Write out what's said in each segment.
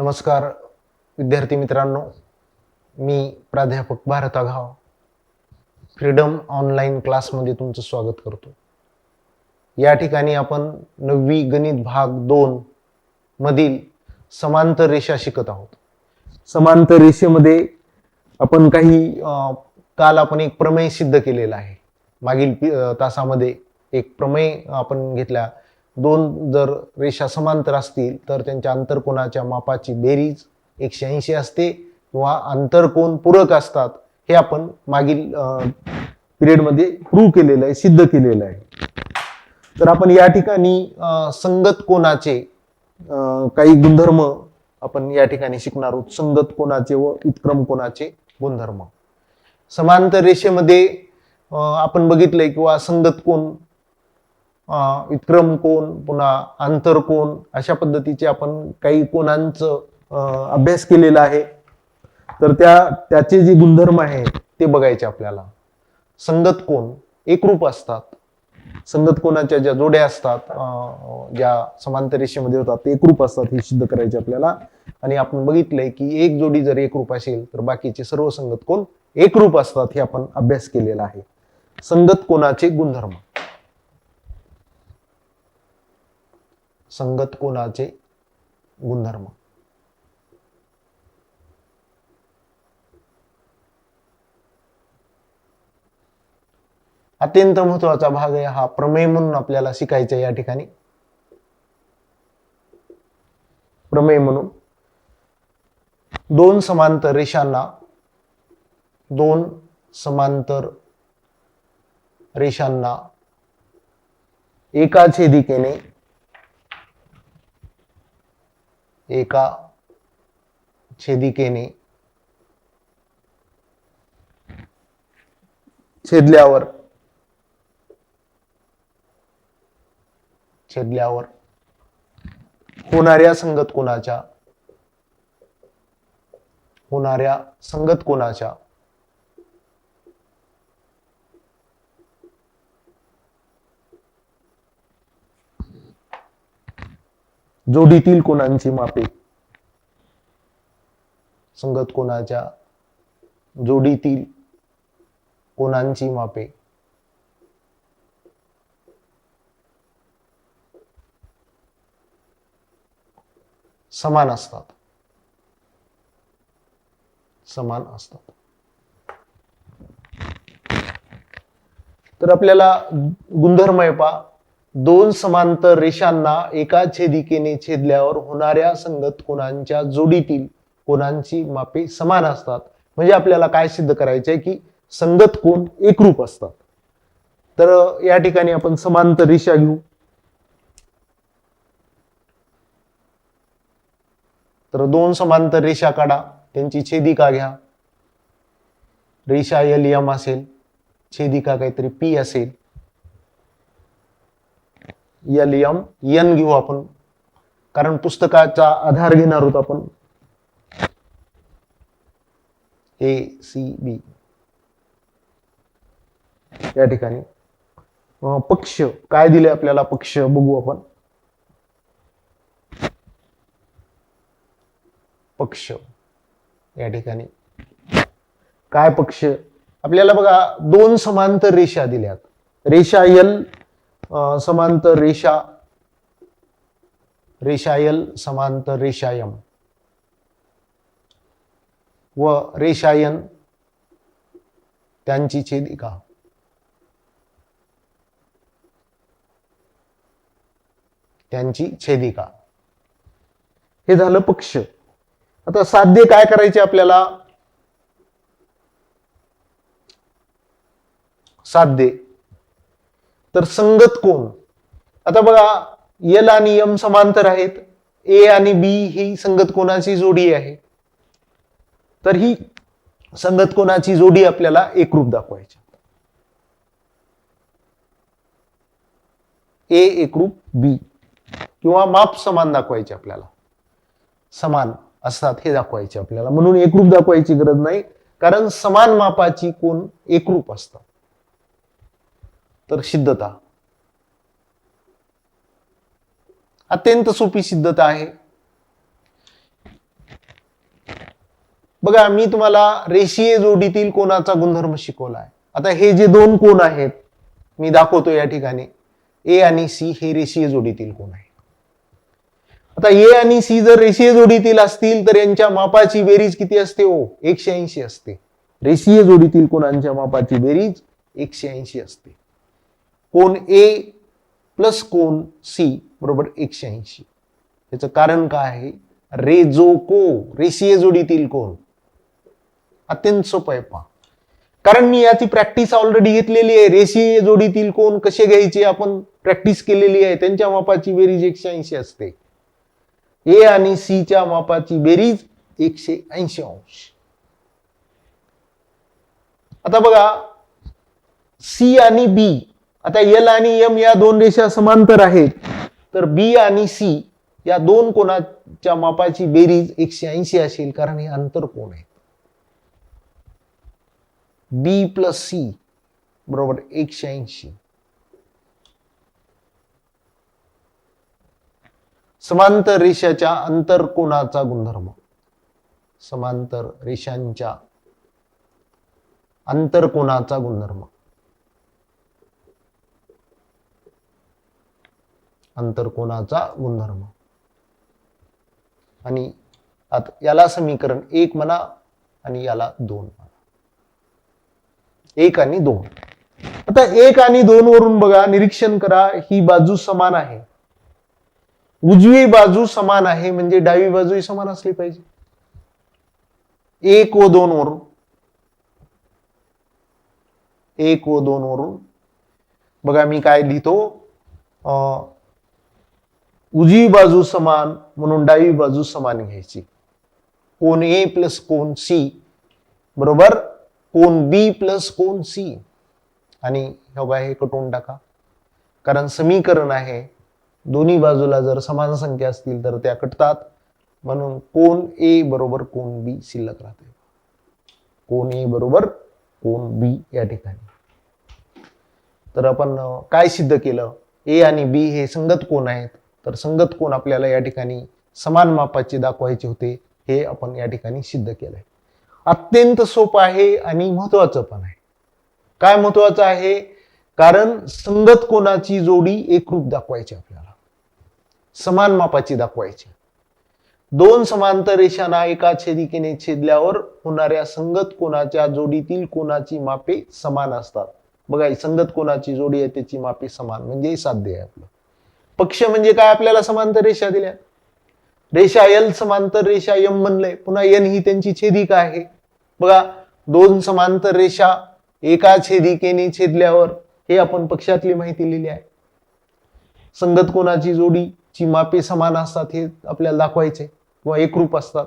नमस्कार विद्यार्थी मित्रांनो, मी प्राध्यापक भारत आघाव फ्रीडम ऑनलाईन क्लासमध्ये तुमचं स्वागत करतो। या ठिकाणी आपण 9वी गणित भाग 2 मधील समांतर रेषा शिकत आहोत। समांतर रेषेमध्ये आपण काल आपण एक प्रमेय सिद्ध केलेला आहे। मागील तासामध्ये एक प्रमेय आपण घेतला, दोन जर रेषा समांतर असतील तर त्यांच्या आंतरकोनाच्या मापाची बेरीज 180 असते किंवा आंतरकोन पूरक असतात, हे आपण मागील पिरियडमध्ये प्रूव्ह केलेलं आहे, सिद्ध केलेलं आहे। तर आपण या ठिकाणी संगत कोनाचे काही गुणधर्म आपण या ठिकाणी शिकणार आहोत। संगत कोनाचे व व्युत्क्रम कोनाचे गुणधर्म। समांतर रेषेमध्ये आपण बघितलंय किंवा संगत कोन, व्युत्क्रम कोन, पुन्हा आंतरकोन अशा पद्धतीचे आपण काही कोनांचं अभ्यास केलेला आहे। तर त्याचे जे गुणधर्म आहे ते बघायचे आपल्याला। संगत कोन एकरूप असतात, संगत कोनाच्या ज्या जोड्या असतात ज्या समांतर रेषेमध्ये होतात ते एकरूप असतात, हे सिद्ध करायचे आपल्याला। आणि आपण बघितलंय की एक जोडी जर एकरूप असेल तर बाकीचे सर्व संगत कोन एकरूप असतात, हे आपण अभ्यास केलेला आहे। संगत कोनाचे गुणधर्म। संगत कोनाचे गुणधर्म अत्यंत महत्वाचा भाग आहे हा। प्रमेय म्हणून आपल्याला शिकायचा या ठिकाणी। प्रमेय म्हणून दोन समांतर रेषांना एका छेदिकेने छेदल्यावर होणाऱ्या संगत कोनाच्या जोडीतील कोनांची मापे, संगत कोनाच्या जोडीतील कोनांची मापे समान असतात। तर आपल्याला गुणधर्म आहे पहा, दोन समांतर रेषांना एका छेदिकेने छेदल्यावर होणाऱ्या संगत कोनांच्या जोडीतील कोनांची मापे समान असतात। म्हणजे आपल्याला काय सिद्ध करायचंय की संगत कोन एकरूप असतात। तर या ठिकाणी आपण समांतर रेषा घेऊ। तर दोन समांतर रेषा काढा, त्यांची छेदिका घ्या। रेषा LM असेल, छेदिका काहीतरी P असेल। LM N घेऊ आपण, कारण पुस्तकाचा आधार घेणार आहोत आपण। ACB या ठिकाणी पक्ष काय दिले आपल्याला, पक्ष बघू आपण। पक्ष या ठिकाणी काय पक्ष आपल्याला बघा, दोन समांतर रेषा दिल्यात। रेषा L समांतर रेषा L समांतर रेषा M व रेषा N त्यांची छेदिका, हे झालं पक्ष। आता साध्य काय करायचे आपल्याला, साध्य तर संगत कोन। आता बघा L आणि M समांतर आहेत, A आणि B ही संगत कोनाची जोडी आहे। तर ही संगत कोनाची जोडी आपल्याला एकरूप दाखवायची। A एकरूप B किंवा माप समान दाखवायचे आपल्याला, समान असतात हे दाखवायचे आपल्याला। म्हणून एकरूप दाखवायची गरज नाही, कारण समान मापाची कोन एकरूप असतात। तर सिद्धता अत्यंत सोपी सिद्धता आहे। बघा मी तुम्हाला रेषीय जोडीतील कोनाचा गुणधर्म शिकवला आहे. आता हे जे दोन कोन आहेत मी दाखवतो या ठिकाणी, ए आणि सी हे रेषीय जोडीतील कोन आहे. आता ए आणि सी जर रेषीय जोडीतील असतील तर यांच्या मापाची बेरीज किती असते हो? 180 असते. रेषीय जोडीतील कोनांच्या मापाची बेरीज 180 असते. कोन ए प्लस कोन सी बरोबर 180. याचं कारण काय आहे? रेषीय जोडीतील कोन. अत्यंत सोपं आहे पहा, कारण मी याची प्रॅक्टिस ऑलरेडी घेतलेली आहे. रेषीय जोडीतील कोन कसे घ्यायचे आपण प्रॅक्टिस केलेली आहे. त्यांच्या मापाची बेरीज 180 असते. ए आणि सी च्या मापाची बेरीज 180 अंश. आता बघा सी आणि बी, आता एल आणि एम या दोन रेषा समांतर आहेत, तर बी आणि सी या दोन कोनाच्या मापाची बेरीज 180 असेल, कारण हे आंतरकोन आहे. बी प्लस सी बरोबर 180. समांतर रेषाच्या आंतरकोनाचा गुणधर्म. समांतर रेषांच्या आंतरकोनाचा गुणधर्म. आंतरकोनाचा गुणधर्म. आणि आता याला समीकरण 1 म्हणा आणि याला 2 म्हणा. 1 आणि 2. आता 1 आणि 2 वरून बघा, निरीक्षण करा, ही बाजू समान आहे. उजवी बाजू समान आहे म्हणजे डावी बाजूही समान असली पाहिजे. 1 व 2 वरून, 1 व 2 वरून बघा मी काय लिहितो, उजवी बाजू समान म्हणून डावी बाजू समान घ्यायची. कोन ए प्लस कोन सी बरोबर कोन बी प्लस कोन सी. आणि हे कटवून टाका, कारण समीकरण आहे. दोन्ही बाजूला जर समान संख्या असतील तर त्या कटतात, म्हणून कोन ए बरोबर कोन बी शिल्लक राहते. कोन ए बरोबर कोन बी या ठिकाणी. तर आपण काय सिद्ध केलं? ए आणि बी हे संगत कोन आहेत, तर संगत कोन आपल्याला या ठिकाणी समान मापाचे दाखवायचे होते. हे आपण या ठिकाणी सिद्ध केलंय. अत्यंत सोपं आहे आणि महत्वाचं पण आहे. काय महत्वाचं आहे? कारण संगत कोनाची जोडी एकरूप दाखवायची आपल्याला, समान मापाची दाखवायची. दोन समांतर रेषांना एका छेदिकेने छेदल्यावर होणाऱ्या संगत कोनाच्या जोडीतील कोनाची मापे समान असतात. बघा संगत कोनाची जोडी आहे त्याची मापे समान म्हणजे साध्य आहे आपलं. पक्ष म्हणजे काय? आपल्याला समांतर रेषा दिल्या, रेषा एल समांतर रेषा एम म्हणलंय. पुन्हा एन ही त्यांची छेदिका आहे. बघा दोन समांतर रेषा एका छेदिकेने छेदल्यावर, हे आपण पक्षातली माहिती लिहिली आहे. संगत कोनाची जोडीची मापे समान असतात हे आपल्याला दाखवायचे किंवा एकरूप असतात.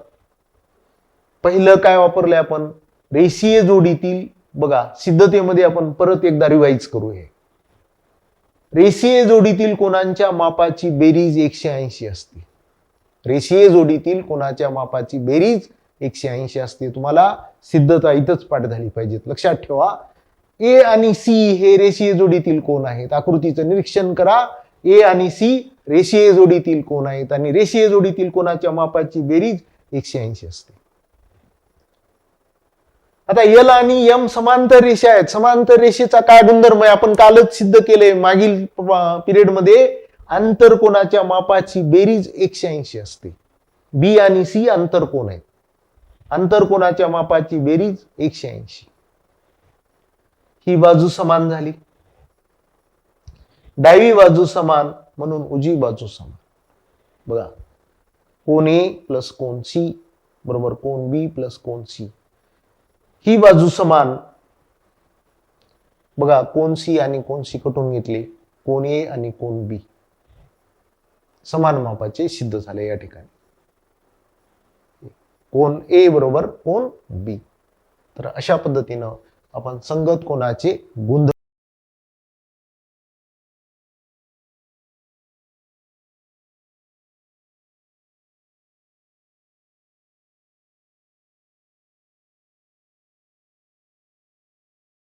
पहिलं काय वापरलंय आपण? रेषीय जोडीतील. बघा सिद्धतेमध्ये आपण परत एकदा रिवाइज करू. हे रेषीय जोडीतील कोनांच्या मापाची बेरीज 180 असते. रेषीय जोडीतील कोनाच्या मापाची बेरीज 180 असते. तुम्हाला सिद्धता इथंच पाठ झाली पाहिजेत. लक्षात ठेवा, ए आणि सी हे रेषीय जोडीतील कोन आहेत. आकृतीचं निरीक्षण करा. ए आणि सी रेषीय जोडीतील कोन आहेत आणि रेषीय जोडीतील कोनाच्या मापाची बेरीज 180 असते. आता एल आणि एम समांतर रेषा आहेत. समांतर रेषेचा काय गुणधर्म आहे? आपण कालच सिद्ध केले मागील पिरियड मध्ये. आंतरकोनाच्या मापाची बेरीज 180 असते. बी आणि सी आंतरकोन आहेत. आंतरकोनाच्या मापाची बेरीज 180. ही बाजू समान झाली. डावी बाजू समान म्हणून उजवी बाजू समान. बघा कोन ए प्लस कोन सी बरोबर कोन बी प्लस कोन सी. ही बाजू समान. बघा कोन सी आणि कोन सी कटून घेतले. कोन ए आणि कोन बी समान मापाचे सिद्ध झाले या ठिकाणी. कोन ए बरोबर कोन बी. तर अशा पद्धतीनं आपण संगत कोनाचे गुणधर्म